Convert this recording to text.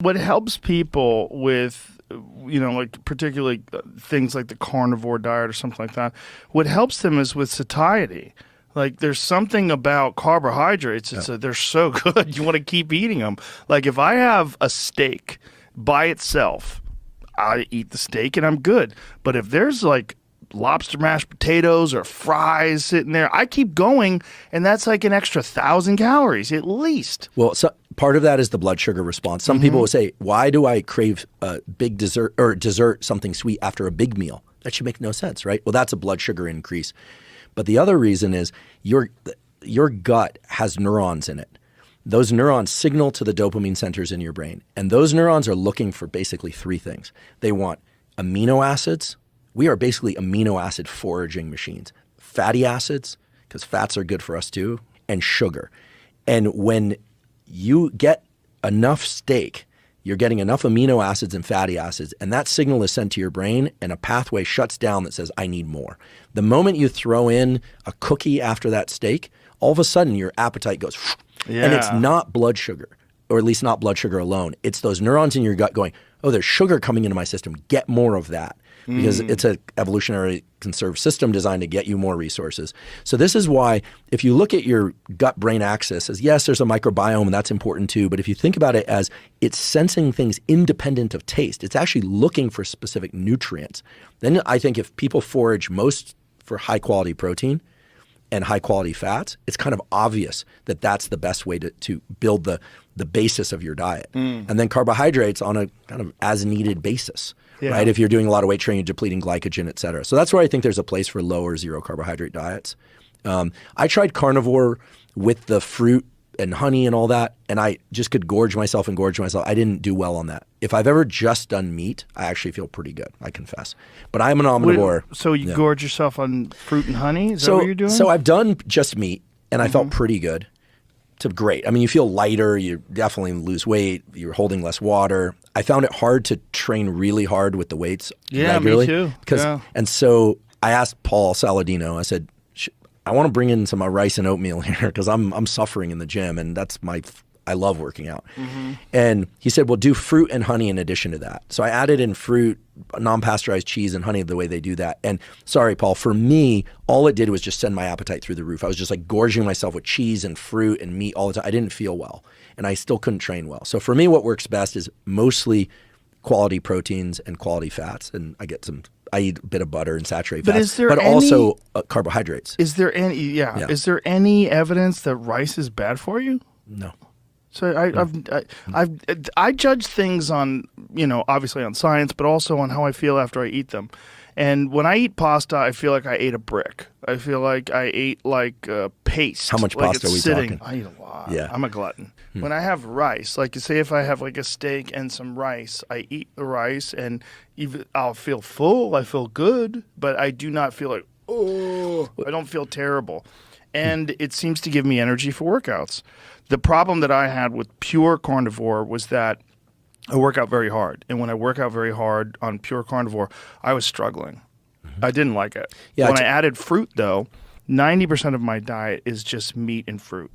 What helps people with, like particularly things like the carnivore diet or something like that, what helps them is with satiety. Like there's something about carbohydrates. They're so good. You want to keep eating them. Like if I have a steak by itself, I eat the steak and I'm good. But if there's like lobster mashed potatoes or fries sitting there, I keep going, and that's like an extra 1,000 calories at least. Well, so part of that is the blood sugar response. Some people will say, why do I crave a big dessert or something sweet after a big meal? That should make no sense, right? Well, that's a blood sugar increase. But the other reason is your gut has neurons in it. Those neurons signal to the dopamine centers in your brain. And those neurons are looking for basically three things. They want amino acids. We are basically amino acid foraging machines. Fatty acids, because fats are good for us too, and sugar. And when you get enough steak, you're getting enough amino acids and fatty acids, and that signal is sent to your brain, and a pathway shuts down that says, I need more. The moment you throw in a cookie after that steak, all of a sudden your appetite goes, and it's not blood sugar, or at least not blood sugar alone. It's those neurons in your gut going, oh, there's sugar coming into my system. Get more of that. Because it's an evolutionary conserved system designed to get you more resources. So this is why if you look at your gut-brain axis as, yes, there's a microbiome and that's important too, but if you think about it as it's sensing things independent of taste, it's actually looking for specific nutrients. Then I think if people forage most for high-quality protein and high-quality fats, it's kind of obvious that that's the best way to build the basis of your diet. And then carbohydrates on a kind of as-needed basis. Right? If you're doing a lot of weight training, depleting glycogen, et cetera. So that's where I think there's a place for low or zero carbohydrate diets. I tried carnivore with the fruit and honey and all that, and I just could gorge myself. I didn't do well on that. If I've ever just done meat, I actually feel pretty good, I confess. But I'm an omnivore. So you gorge yourself on fruit and honey? Is that what you're doing? So I've done just meat, and I felt pretty good. It's great. I mean, you feel lighter. You definitely lose weight. You're holding less water. I found it hard to train really hard with the weights regularly. Me too. And so I asked Paul Saladino, I said, I want to bring in some rice and oatmeal here because I'm suffering in the gym, and I love working out. And he said, well, do fruit and honey in addition to that. So I added in fruit, non-pasteurized cheese and honey the way they do that. And sorry, Paul, for me, all it did was just send my appetite through the roof. I was just like gorging myself with cheese and fruit and meat all the time. I didn't feel well, and I still couldn't train well. So for me, what works best is mostly quality proteins and quality fats. And I eat a bit of butter and saturated fats, but also carbohydrates. Is there is there any evidence that rice is bad for you? No. So I judge things on, obviously on science, but also on how I feel after I eat them. And when I eat pasta, I feel like I ate a brick. I feel like I ate like paste. How much pasta are we talking? I eat a lot. Yeah. I'm a glutton. When I have rice, like say if I have like a steak and some rice, I eat the rice and I'll feel full. I feel good, but I do not feel like, I don't feel terrible. And it seems to give me energy for workouts. The problem that I had with pure carnivore was that I work out very hard. And when I work out very hard on pure carnivore, I was struggling. I didn't like it. When I added fruit, though, 90% of my diet is just meat and fruit.